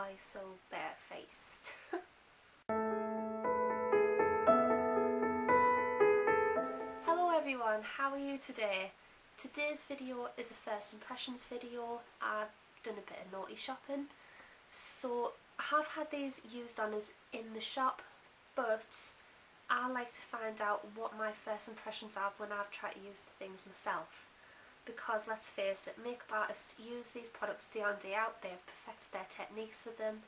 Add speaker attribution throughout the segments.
Speaker 1: why so barefaced. Hello everyone, how are you today? Today's video is a first impressions video. I've done a bit of naughty shopping. So I have had these used on us in the shop, but I like to find out what my first impressions are when I've tried to use the things myself. Because let's face it, makeup artists use these products day on day out, they have perfected their techniques with them,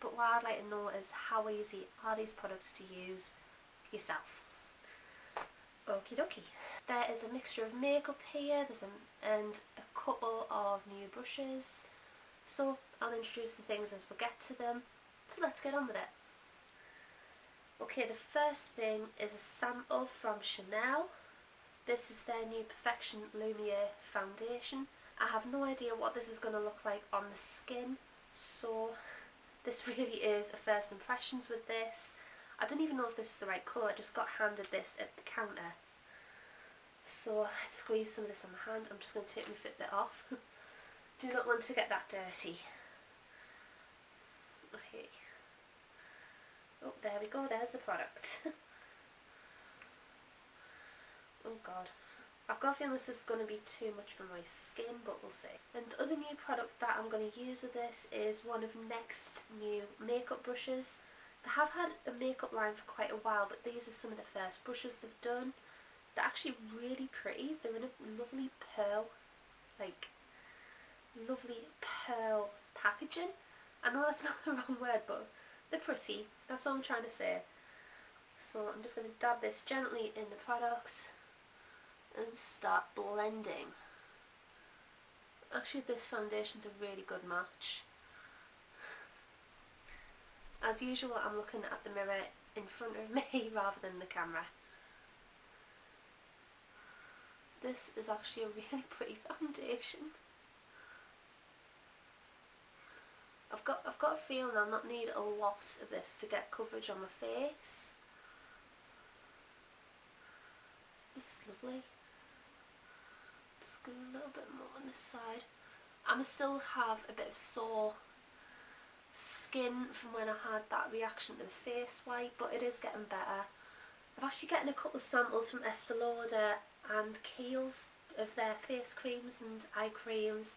Speaker 1: but what I'd like to know is how easy are these products to use yourself. Okie dokie. There is a mixture of makeup here, and a couple of new brushes, so I'll introduce the things as we get to them, so let's get on with it. Okay, the first thing is a sample from Chanel. This is their new Perfection Lumiere foundation. I have no idea what this is going to look like on the skin, so this really is a first impressions with this. I don't even know if this is the right colour, I just got handed this at the counter. So let's squeeze some of this on my hand. I'm just going to take my Fitbit off. Do not want to get that dirty. Okay. Oh, there we go, there's the product. Oh god. I've got a feeling this is going to be too much for my skin, but we'll see. And the other new product that I'm going to use with this is one of NYX's new makeup brushes. They have had a makeup line for quite a while, but these are some of the first brushes they've done. They're actually really pretty. They're in a lovely pearl, lovely pearl packaging. I know that's not the wrong word, but they're pretty. That's all I'm trying to say. So I'm just going to dab this gently in the product and start blending. Actually, this foundation's a really good match. As usual, I'm looking at the mirror in front of me rather than the camera. This is actually a really pretty foundation. I've got a feeling I'll not need a lot of this to get coverage on my face. This is lovely. Just go a little bit more on this side. I must still have a bit of sore skin from when I had that reaction to the face wipe, but it is getting better. I'm actually getting a couple of samples from Estee Lauder and Kiehl's of their face creams and eye creams,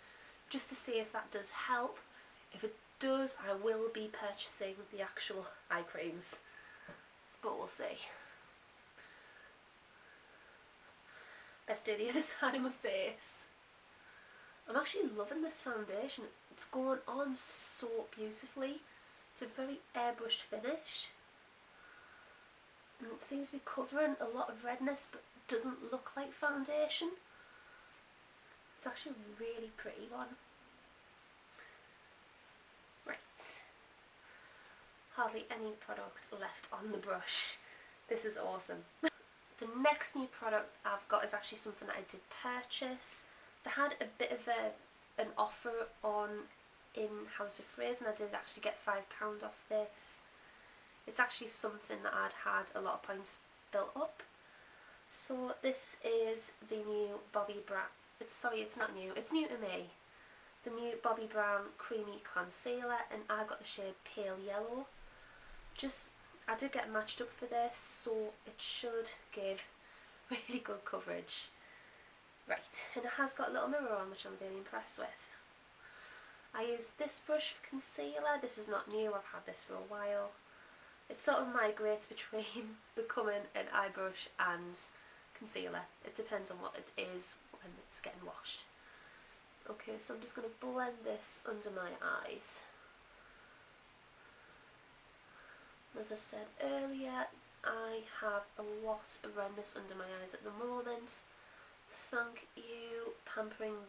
Speaker 1: just to see if that does help. If it does, I will be purchasing the actual eye creams, but we'll see. Let's do the other side of my face. I'm actually loving this foundation. It's going on so beautifully. It's a very airbrushed finish. And it seems to be covering a lot of redness, but doesn't look like foundation. It's actually a really pretty one. Right. Hardly any product left on the brush. This is awesome. The next new product I've got is actually something that I did purchase. They had a bit of an offer on in House of Fraser, and I did actually get £5 off this. It's actually something that I'd had a lot of points built up. So this is the new Bobbi Brown. It's not new. It's new to me. The new Bobbi Brown Creamy Concealer, and I got the shade Pale Yellow. I did get matched up for this, so it should give really good coverage. Right, and it has got a little mirror on, which I'm really impressed with. I used this brush for concealer. This is not new, I've had this for a while. It sort of migrates between becoming an eye brush and concealer. It depends on what it is when it's getting washed. Okay, so I'm just going to blend this under my eyes. As I said earlier, I have a lot of redness under my eyes at the moment. Thank you, Pampering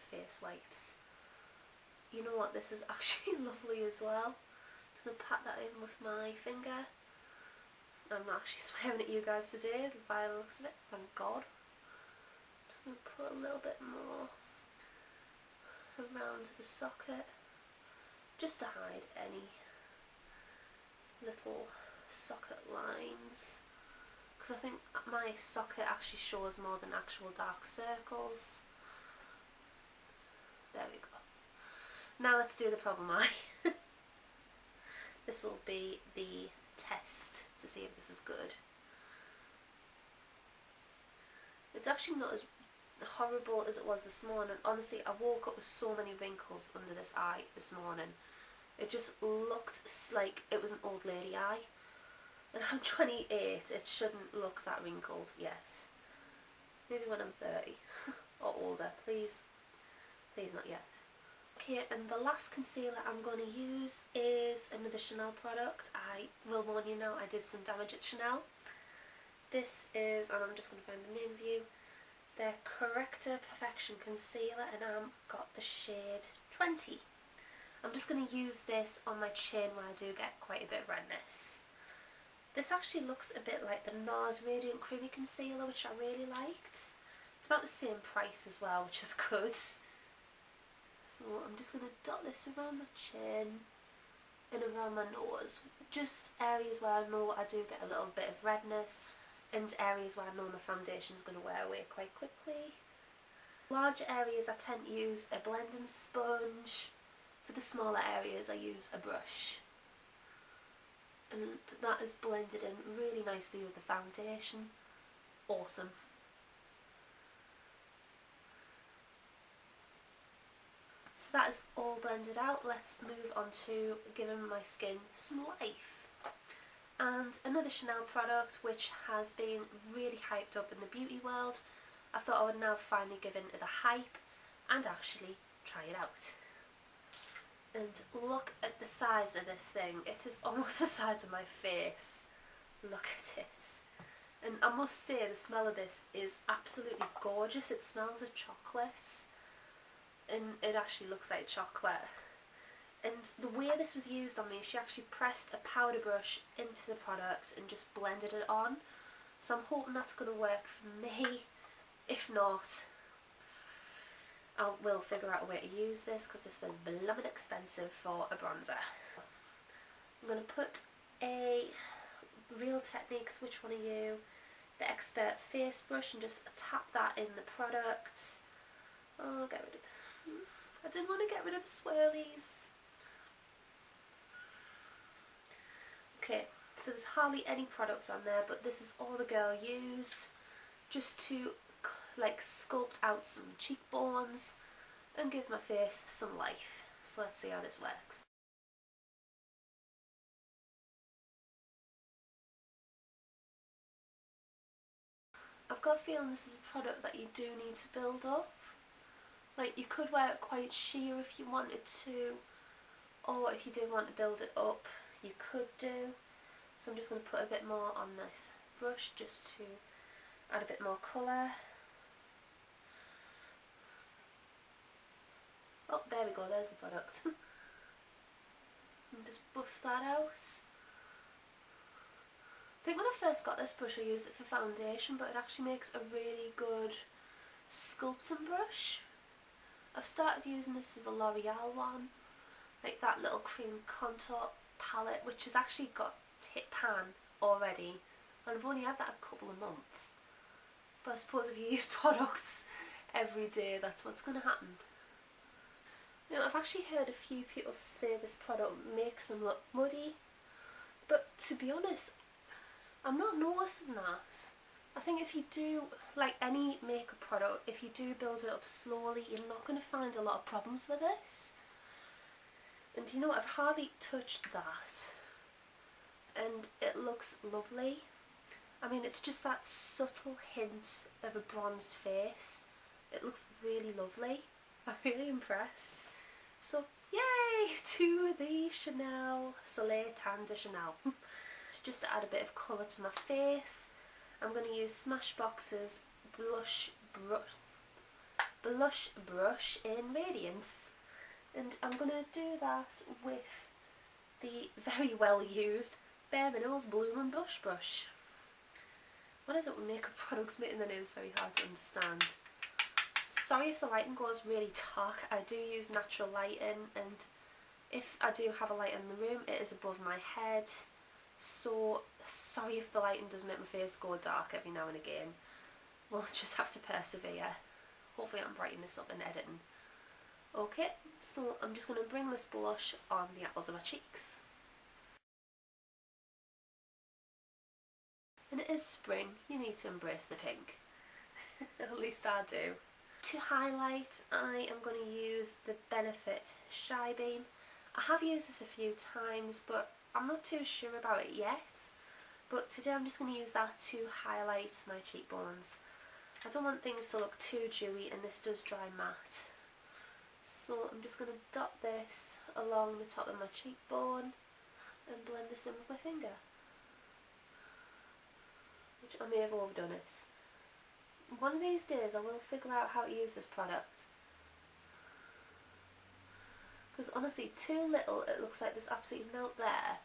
Speaker 1: Face Wipes. You know what, this is actually lovely as well. Just going to pat that in with my finger. I'm not actually swearing at you guys today by the looks of it, thank God. Just going to put a little bit more around the socket, just to hide any little socket lines, because I think my socket actually shows more than actual dark circles. There we go. Now let's do the problem eye. this will be the test to see if this is good. It's actually not as horrible as it was this morning. Honestly, I woke up with so many wrinkles under this eye this morning. It just looked like it was an old lady eye. And I'm 28, it shouldn't look that wrinkled yet. Maybe when I'm 30 or older, please. Please not yet. Okay, and the last concealer I'm going to use is another Chanel product. I will warn you now, I did some damage at Chanel. This is, and I'm just going to find the name for you, their Corrector Perfection Concealer, and I've got the shade 20. I'm just going to use this on my chin where I do get quite a bit of redness. This actually looks a bit like the NARS Radiant Creamy Concealer, which I really liked. It's about the same price as well, which is good. So I'm just going to dot this around my chin and around my nose. Just areas where I know I do get a little bit of redness, and areas where I know my foundation is going to wear away quite quickly. Larger areas I tend to use a blending sponge. For the smaller areas I use a brush. And that is blended in really nicely with the foundation. Awesome. So that is all blended out. Let's move on to giving my skin some life. And another Chanel product which has been really hyped up in the beauty world. I thought I would now finally give in to the hype and actually try it out. And look at the size of this thing. It is almost the size of my face. Look at it. And I must say the smell of this is absolutely gorgeous. It smells of chocolate. And it actually looks like chocolate. And the way this was used on me, she actually pressed a powder brush into the product and just blended it on. So I'm hoping that's going to work for me. If not, we'll figure out a way to use this, because this was blooming expensive for a bronzer. I'm going to put a Real Techniques, which one are you? The Expert Face Brush, and just tap that in the product. Oh, get rid of I didn't want to get rid of the swirlies. Okay, so there's hardly any product on there, but this is all the girl used just to like sculpt out some cheekbones and give my face some life. So let's see how this works. I've got a feeling this is a product that you do need to build up. Like, you could wear it quite sheer if you wanted to, or if you did want to build it up, you could do. So I'm just going to put a bit more on this brush just to add a bit more colour. Oh, there we go, there's the product. And just buff that out. I think when I first got this brush I used it for foundation, but it actually makes a really good sculpting brush. I've started using this with the L'Oreal one, like that little cream contour palette, which has actually got tip pan already, and I've only had that a couple of months. But I suppose if you use products every day, that's what's going to happen. Now, I've actually heard a few people say this product makes them look muddy, but to be honest, I'm not noticing that. I think if you do, like any makeup product, if you do build it up slowly, you're not going to find a lot of problems with this. And you know what, I've hardly touched that, and it looks lovely. I mean, it's just that subtle hint of a bronzed face. It looks really lovely. I'm really impressed. So, yay to the Chanel Soleil Tan de Chanel. Just to add a bit of colour to my face, I'm going to use Smashbox's blush brush in Radiance. And I'm going to do that with the very well used Bare Minerals Bloom & Blush Brush. What is it with makeup products making the names very hard to understand? Sorry if the lighting goes really dark. I do use natural lighting, and if I do have a light in the room, it is above my head. So sorry if the lighting does make my face go dark every now and again. We'll just have to persevere. Hopefully I'm brightening this up in editing. Okay, so I'm just going to bring this blush on the apples of my cheeks. And it is spring, you need to embrace the pink. At least I do. To highlight, I am going to use the Benefit Shy Beam. I have used this a few times, but I'm not too sure about it yet. But today I'm just going to use that to highlight my cheekbones. I don't want things to look too dewy, and this does dry matte. So I'm just going to dot this along the top of my cheekbone and blend this in with my finger. Which I may have overdone it. One of these days I will figure out how to use this product. Because honestly, too little, it looks like there's absolutely nothing there.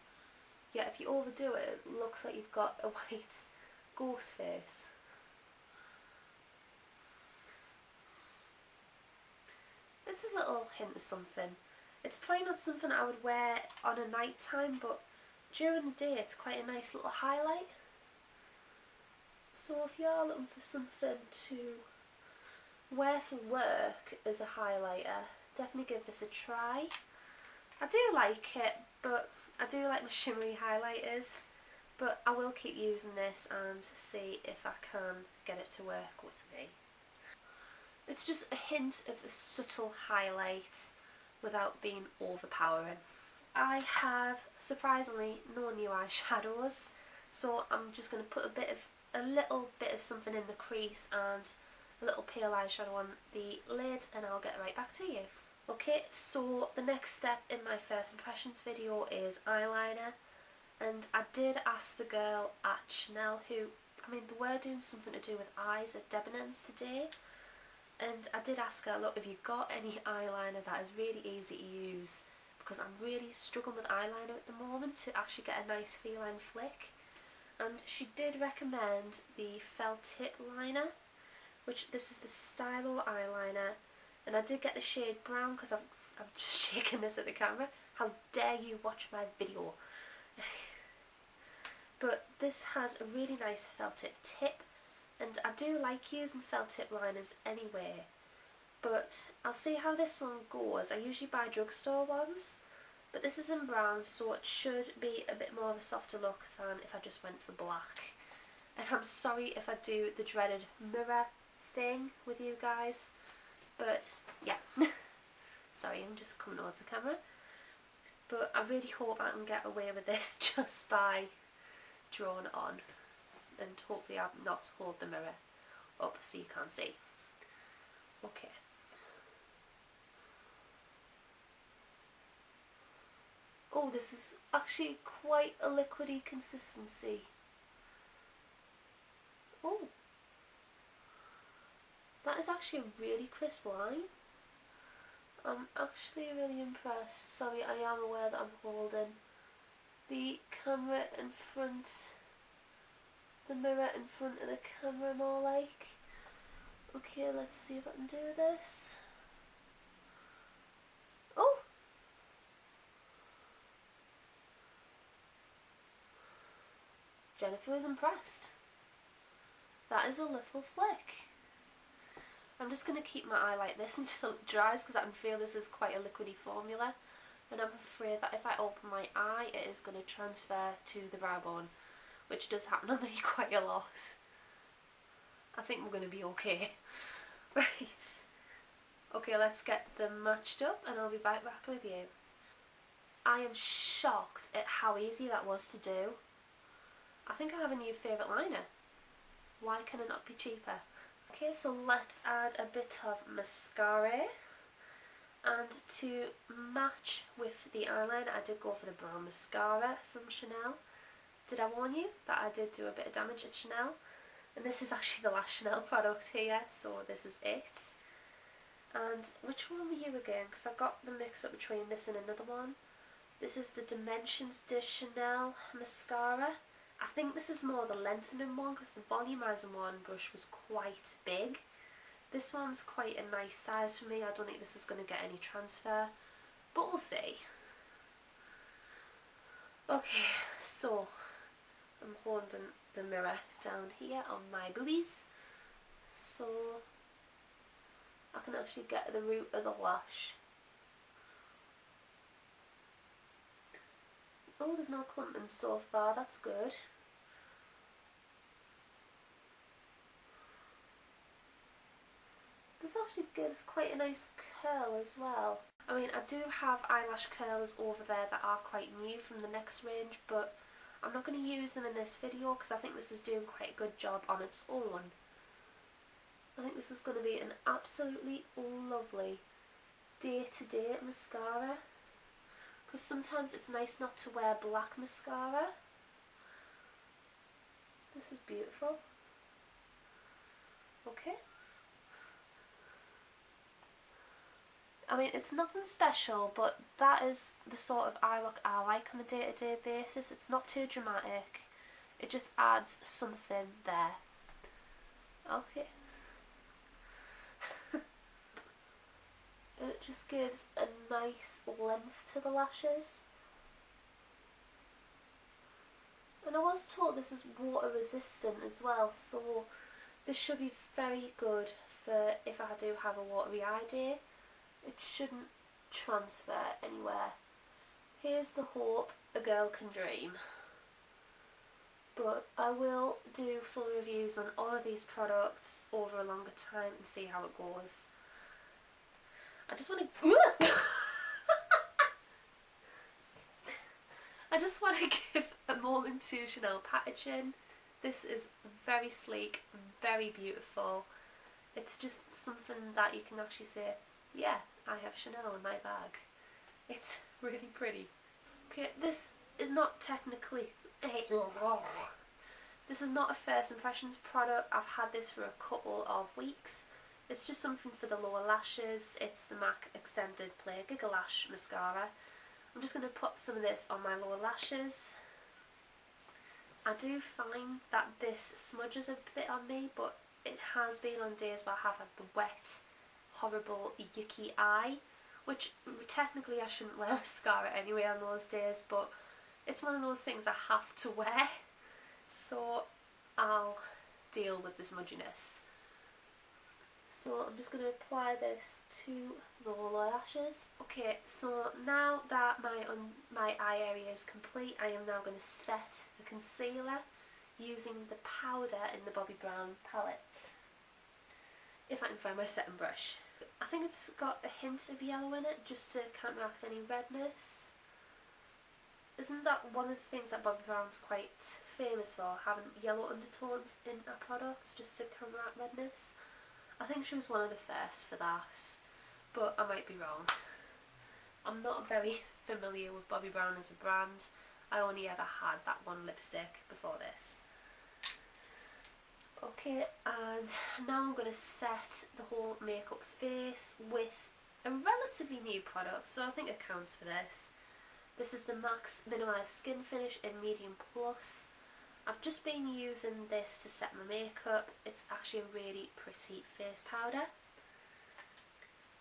Speaker 1: Yet if you overdo it, it looks like you've got a white ghost face. It's a little hint of something. It's probably not something I would wear on a night time, but during the day it's quite a nice little highlight. So if you are looking for something to wear for work as a highlighter, definitely give this a try. I do like it, but I do like my shimmery highlighters, but I will keep using this and see if I can get it to work with me. It's just a hint of a subtle highlight without being overpowering. I have surprisingly no new eyeshadows, so I'm just going to put a little bit of something in the crease and a little pale eyeshadow on the lid, and I'll get right back to you. Okay, so the next step in my first impressions video is eyeliner, and I did ask the girl at Chanel who, they were doing something to do with eyes at Debenhams today, and I did ask her, look, have you got any eyeliner that is really easy to use, because I'm really struggling with eyeliner at the moment to actually get a nice feline flick. And she did recommend the felt tip liner, which this is the Stylo eyeliner, and I did get the shade brown because I'm just shaking this at the camera. How dare you watch my video? But this has a really nice felt tip, and I do like using felt tip liners anyway, but I'll see how this one goes. I usually buy drugstore ones, but this is in brown, so it should be a bit more of a softer look than if I just went for black. And I'm sorry if I do the dreaded mirror thing with you guys, but yeah. Sorry, I'm just coming towards the camera. But I really hope I can get away with this just by drawing it on, and hopefully I'll not hold the mirror up so you can't see. Okay. Oh, this is actually quite a liquidy consistency. Oh, that is actually a really crisp line. I'm actually really impressed. Sorry, I am aware that I'm holding the camera in front, the mirror in front of the camera more like. Okay, let's see if I can do this. Oh! Jennifer is impressed. That is a little flick. I'm just going to keep my eye like this until it dries, because I can feel this is quite a liquidy formula, and I'm afraid that if I open my eye it is going to transfer to the brow bone, which does happen on me quite a lot. I think we're going to be okay. Right. Okay, let's get them matched up and I'll be back with you. I am shocked at how easy that was to do. I think I have a new favourite liner. Why can it not be cheaper? Okay, so let's add a bit of mascara, and to match with the eyeliner I did go for the brown mascara from Chanel. Did I warn you that I did do a bit of damage at Chanel? And this is actually the last Chanel product here, so this is it. And which one were you again? Because I got the mix up between this and another one. This is the Dimensions de Chanel mascara. I think this is more the lengthening one, because the volumizing one brush was quite big. This one's quite a nice size for me. I don't think this is going to get any transfer, but we'll see. Okay, so I'm holding the mirror down here on my boobies, so I can actually get the root of the lash. Oh, there's no clumping so far, that's good. this actually gives quite a nice curl as well. I mean, I do have eyelash curlers over there that are quite new from the NYX range, but I'm not going to use them in this video because I think this is doing quite a good job on its own. I think this is going to be an absolutely lovely day-to-day mascara, because sometimes it's nice not to wear black mascara. This is beautiful. Okay. I mean, it's nothing special, but that is the sort of eye look I like on a day-to-day basis. It's not too dramatic. It just adds something there. Okay. And it just gives a nice length to the lashes. And I was told this is water resistant as well, so this should be very good for if I do have a watery eye day. It shouldn't transfer anywhere. Here's the hope a girl can dream. But I will do full reviews on all of these products over a longer time and see how it goes. I just want to I just want to give a moment to Chanel packaging. This is very sleek, very beautiful. It's just something that you can actually say, yeah, I have Chanel in my bag. It's really pretty. Okay, this is not technically this is not a first impressions product. I've had this for a couple of weeks. It's just something for the lower lashes. It's the MAC Extended Play Giga Lash Mascara. I'm just going to put some of this on my lower lashes. I do find that this smudges a bit on me, but it has been on days where I have had the wet, horrible, yucky eye, which technically I shouldn't wear mascara anyway on those days, but it's one of those things I have to wear, so I'll deal with the smudginess. So I'm just going to apply this to the lower lashes. Okay, so now that my eye area is complete, I am now going to set the concealer using the powder in the Bobbi Brown palette. If I can find my setting brush. I think it's got a hint of yellow in it just to counteract any redness. Isn't that one of the things that Bobbi Brown's quite famous for, having yellow undertones in her products just to counteract redness? I think she was one of the first for that, but I might be wrong. I'm not very familiar with Bobbi Brown as a brand. I only ever had that one lipstick before this. Okay, and now I'm going to set the whole makeup face with a relatively new product, so I think it counts for this. This is the MAC's Minimised Skin Finish in Medium Plus. I've just been using this to set my makeup. It's actually a really pretty face powder.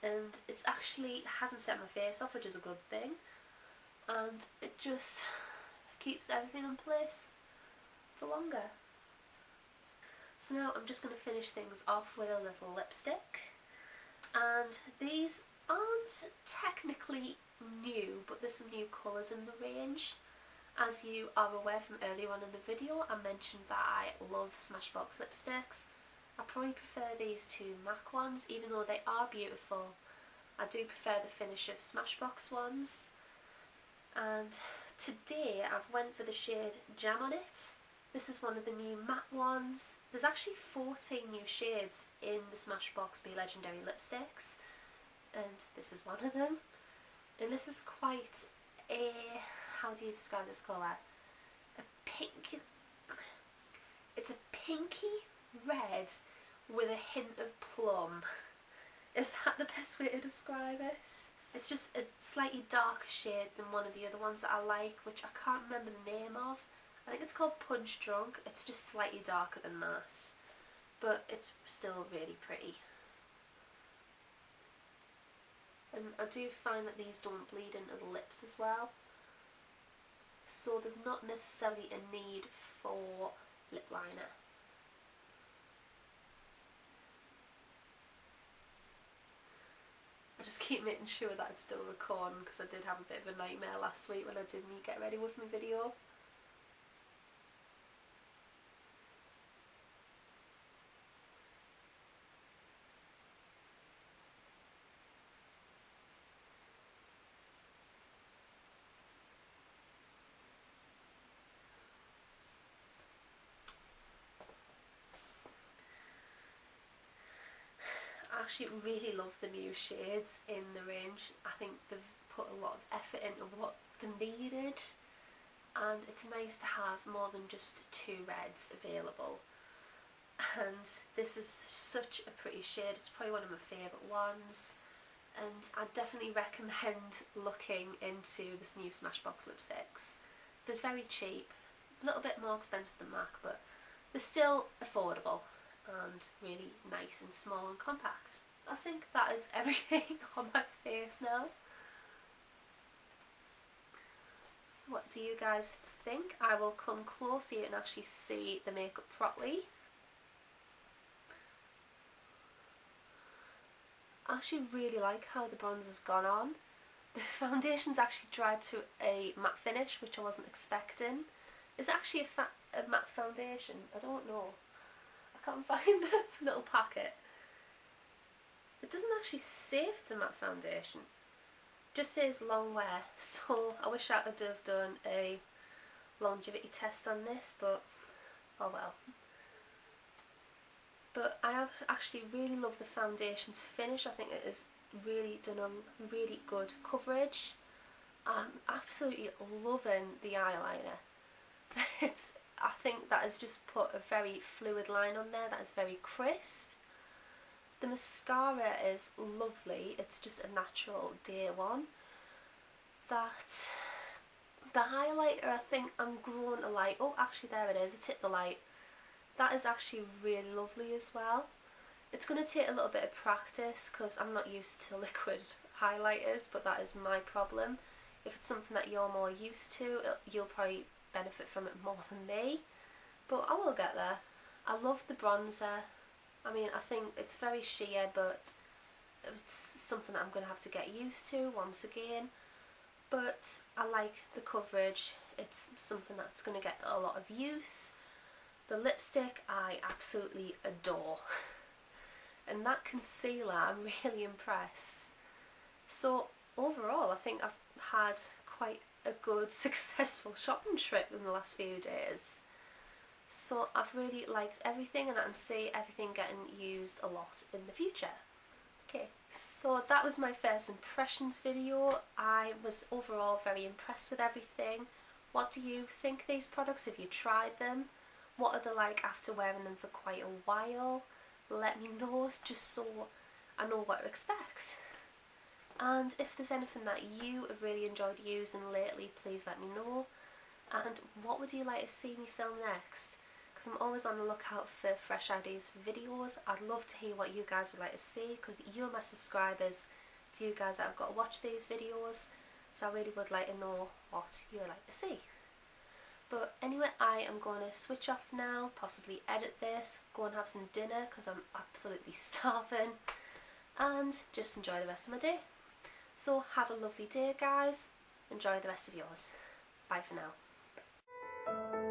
Speaker 1: And it actually hasn't set my face off, which is a good thing. And it just keeps everything in place for longer. So now I'm just going to finish things off with a little lipstick. And these aren't technically new, but there's some new colours in the range. As you are aware from earlier on in the video, I mentioned that I love Smashbox lipsticks. I probably prefer these two MAC ones, even though they are beautiful. I do prefer the finish of Smashbox ones. And today I've went for the shade Jam on It. This is one of the new matte ones. There's actually 14 new shades in the Smashbox Be Legendary lipsticks, and this is one of them. And this is quite a, how do you describe this colour? A pink, it's a pinky red with a hint of plum. Is that the best way to describe it? It's just a slightly darker shade than one of the other ones that I like, which I can't remember the name of. I think it's called Punch Drunk. It's just slightly darker than that, but it's still really pretty. And I do find that these don't bleed into the lips as well, so there's not necessarily a need for lip liner. I just keep making sure that it's still recording because I did have a bit of a nightmare last week when I did me get ready with my video. actually really love the new shades in the range. I think they've put a lot of effort into what they needed, and it's nice to have more than just 2 reds available. And this is such a pretty shade, it's probably one of my favourite ones, and I definitely recommend looking into this new Smashbox lipsticks. They're very cheap, a little bit more expensive than MAC, but they're still affordable and really nice and small and compact. I think that is everything on my face now. What do you guys think? I will come close here and actually see the makeup properly. I actually really like how the bronzer's gone on. The foundation's actually dried to a matte finish, which I wasn't expecting. It's actually a matte foundation. I don't know. I can't find the little packet. It doesn't actually say if it's a matte foundation. It just says long wear. So I wish I could have done a longevity test on this, but oh well. But I have actually really loved the foundation's finish. I think it has really done a really good coverage. I'm absolutely loving the eyeliner. I think that has just put a very fluid line on there that is very crisp. The mascara is lovely, it's just a natural day one. The highlighter, I think I'm growing to like, oh actually there it is, it's hit the light. That is actually really lovely as well. It's going to take a little bit of practice because I'm not used to liquid highlighters, but that is my problem. If it's something that you're more used to, you'll probably benefit from it more than me. But I will get there. I love the bronzer. I mean, I think it's very sheer, but it's something that I'm going to have to get used to once again. But I like the coverage. It's something that's going to get a lot of use. The lipstick I absolutely adore. And that concealer, I'm really impressed. So overall, I think I've had quite a good successful shopping trip in the last few days. So I've really liked everything, and I can see everything getting used a lot in the future. Okay, so that was my first impressions video. I was overall very impressed with everything. What do you think of these products? Have you tried them? What are they like after wearing them for quite a while? Let me know, just so I know what to expect. And if there's anything that you have really enjoyed using lately, please let me know. And what would you like to see me film next? Because I'm always on the lookout for fresh ideas for videos. I'd love to hear what you guys would like to see, because you're my subscribers. It's you guys that have got to watch these videos, so I really would like to know what you would like to see. But anyway, I am going to switch off now, possibly edit this, go and have some dinner because I'm absolutely starving, and just enjoy the rest of my day. So have a lovely day guys, enjoy the rest of yours. Bye for now.